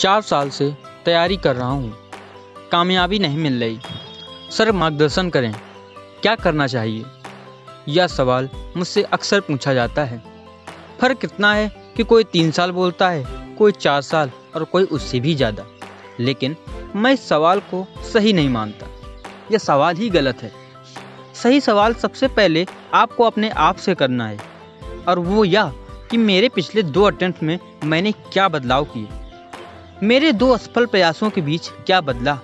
4 साल से तैयारी कर रहा हूँ, कामयाबी नहीं मिल रही। सर मार्गदर्शन करें, क्या करना चाहिए? यह सवाल मुझसे अक्सर पूछा जाता है। फ़र्क इतना है कि कोई 3 साल बोलता है, कोई 4 साल और कोई उससे भी ज़्यादा। लेकिन मैं इस सवाल को सही नहीं मानता। यह सवाल ही गलत है। सही सवाल सबसे पहले आपको अपने आप से करना है, और वो यह कि मेरे पिछले 2 अटेम्प्ट में मैंने क्या बदलाव किए। मेरे 2 असफल प्रयासों के बीच क्या बदला?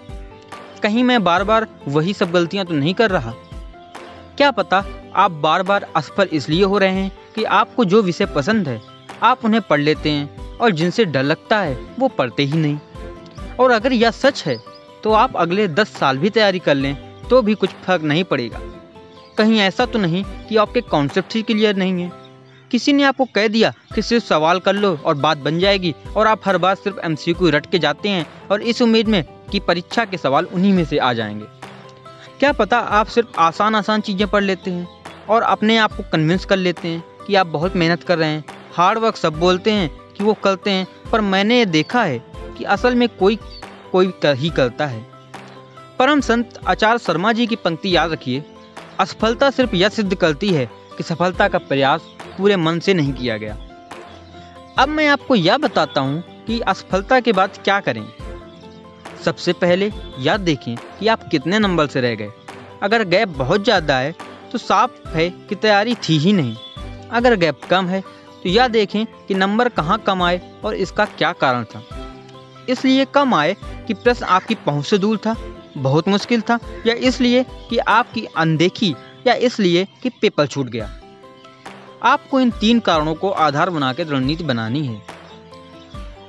कहीं मैं बार बार वही सब गलतियां तो नहीं कर रहा? क्या पता आप बार बार असफल इसलिए हो रहे हैं कि आपको जो विषय पसंद है आप उन्हें पढ़ लेते हैं और जिनसे डर लगता है वो पढ़ते ही नहीं। और अगर यह सच है तो आप अगले 10 साल भी तैयारी कर लें तो भी कुछ फर्क नहीं पड़ेगा। कहीं ऐसा तो नहीं कि आपके कॉन्सेप्ट ही क्लियर नहीं है। किसी ने आपको कह दिया कि सिर्फ सवाल कर लो और बात बन जाएगी, और आप हर बार सिर्फ MCQ रट के जाते हैं और इस उम्मीद में कि परीक्षा के सवाल उन्हीं में से आ जाएंगे। क्या पता आप सिर्फ आसान चीज़ें पढ़ लेते हैं और अपने आप को कन्विंस कर लेते हैं कि आप बहुत मेहनत कर रहे हैं। हार्ड वर्क सब बोलते हैं कि वो करते हैं, पर मैंने ये देखा है कि असल में कोई ही करता है। परम संत आचार्य शर्मा जी की पंक्ति याद रखिए, असफलता सिर्फ यह सिद्ध करती है कि सफलता का प्रयास पूरे मन से नहीं किया गया। अब मैं आपको यह बताता हूँ कि असफलता के बाद क्या करें। सबसे पहले याद देखें कि आप कितने नंबर से रह गए। अगर गैप बहुत ज़्यादा है तो साफ है कि तैयारी थी ही नहीं। अगर गैप कम है तो यह देखें कि नंबर कहाँ कम आए और इसका क्या कारण था। इसलिए कम आए कि प्रश्न आपकी पहुँच से दूर था, बहुत मुश्किल था, या इसलिए कि आपकी अनदेखी, या इसलिए कि पेपर छूट गया। आपको इन 3 कारणों को आधार बना के रणनीति बनानी है।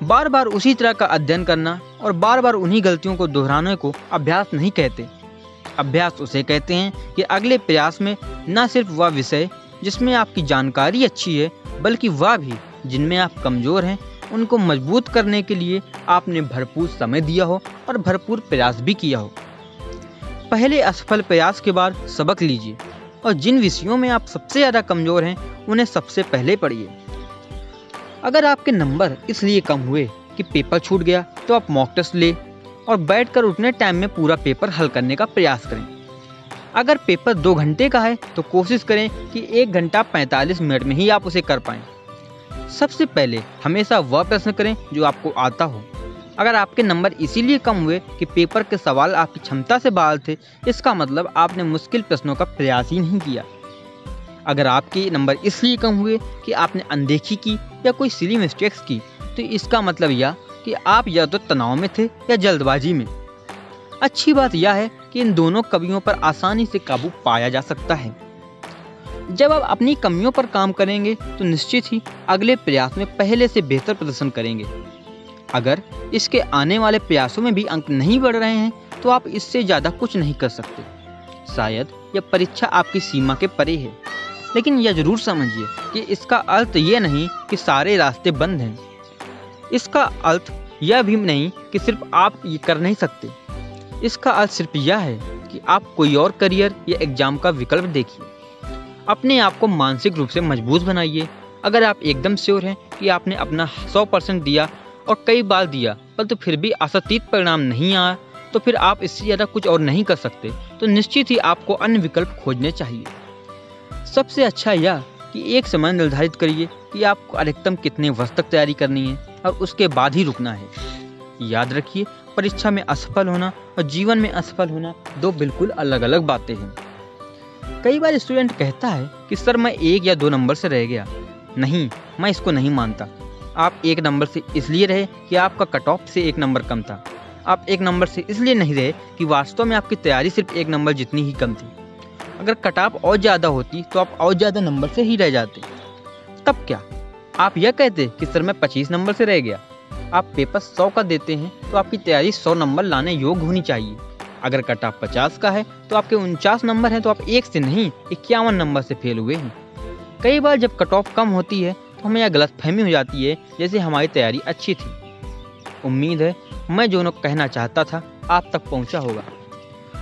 बार बार उसी तरह का अध्ययन करना और बार बार उन्हीं गलतियों को दोहराने को अभ्यास नहीं कहते। अभ्यास उसे कहते हैं कि अगले प्रयास में न सिर्फ वह विषय जिसमें आपकी जानकारी अच्छी है, बल्कि वह भी जिनमें आप कमज़ोर हैं, उनको मजबूत करने के लिए आपने भरपूर समय दिया हो और भरपूर प्रयास भी किया हो। पहले असफल प्रयास के बाद सबक लीजिए और जिन विषयों में आप सबसे ज़्यादा कमज़ोर हैं उन्हें सबसे पहले पढ़िए। अगर आपके नंबर इसलिए कम हुए कि पेपर छूट गया तो आप मॉक टेस्ट ले और बैठकर उतने टाइम में पूरा पेपर हल करने का प्रयास करें। अगर पेपर 2 घंटे का है तो कोशिश करें कि 1 घंटा 45 मिनट में ही आप उसे कर पाएँ। सबसे पहले हमेशा वह प्रश्न करें जो आपको आता हो। अगर आपके नंबर इसीलिए कम हुए कि पेपर के सवाल आपकी क्षमता से बाहर थे, इसका मतलब आपने मुश्किल प्रश्नों का प्रयास ही नहीं किया। अगर आपके नंबर इसलिए कम हुए कि आपने अनदेखी की या कोई सिली मिस्टेक्स की, तो इसका मतलब यह कि आप या तो तनाव में थे या जल्दबाजी में। अच्छी बात यह है कि इन दोनों कमियों पर आसानी से काबू पाया जा सकता है। जब आप अपनी कमियों पर काम करेंगे तो निश्चित ही अगले प्रयास में पहले से बेहतर प्रदर्शन करेंगे। अगर इसके आने वाले प्रयासों में भी अंक नहीं बढ़ रहे हैं तो आप इससे ज़्यादा कुछ नहीं कर सकते। शायद यह परीक्षा आपकी सीमा के परे है, लेकिन यह जरूर समझिए कि इसका अर्थ यह नहीं कि सारे रास्ते बंद हैं। इसका अर्थ यह भी नहीं कि सिर्फ आप ये कर नहीं सकते। इसका अर्थ सिर्फ यह है कि आप कोई और करियर या एग्जाम का विकल्प देखिए। अपने आप को मानसिक रूप से मजबूत बनाइए। अगर आप एकदम श्योर हैं कि आपने अपना 100% दिया और कई बार दिया परंतु फिर भी आशातीत परिणाम नहीं आया, तो फिर आप इससे ज़्यादा कुछ और नहीं कर सकते, तो निश्चित ही आपको अन्य विकल्प खोजने चाहिए। सबसे अच्छा यह कि एक समय निर्धारित करिए कि आपको अधिकतम कितने वर्ष तक तैयारी करनी है और उसके बाद ही रुकना है। याद रखिए, परीक्षा में असफल होना और जीवन में असफल होना 2 बिल्कुल अलग अलग बातें हैं। कई बार स्टूडेंट कहता है कि सर मैं 1 या 2 नंबर से रह गया। नहीं, मैं इसको नहीं मानता। आप 1 नंबर से इसलिए रहे कि आपका कट ऑफ से 1 नंबर कम था। आप 1 नंबर से इसलिए नहीं रहे कि वास्तव में आपकी तैयारी सिर्फ 1 नंबर जितनी ही कम थी। अगर कट ऑफ और ज़्यादा होती तो आप और ज़्यादा नंबर से ही रह जाते। तब क्या आप यह कहते कि सर मैं 25 नंबर से रह गया? आप पेपर 100 का देते हैं तो आपकी तैयारी 100 नंबर लाने योग्य होनी चाहिए। अगर कट ऑफ 50 का है तो आपके 49 नंबर हैं, तो आप 1 से नहीं 51 नंबर से फेल हुए हैं। कई बार जब कट ऑफ कम होती है तो हमें यह गलतफहमी हो जाती है जैसे हमारी तैयारी अच्छी थी। उम्मीद है मैं जो कहना चाहता था आप तक पहुंचा होगा।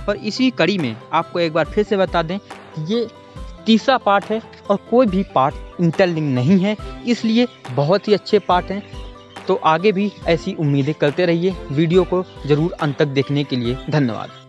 और इसी कड़ी में आपको एक बार फिर से बता दें कि ये तीसरा पार्ट है और कोई भी पार्ट इंटरलिंक नहीं है, इसलिए बहुत ही अच्छे पार्ट हैं। तो आगे भी ऐसी उम्मीदें करते रहिए। वीडियो को ज़रूर अंत तक देखने के लिए धन्यवाद।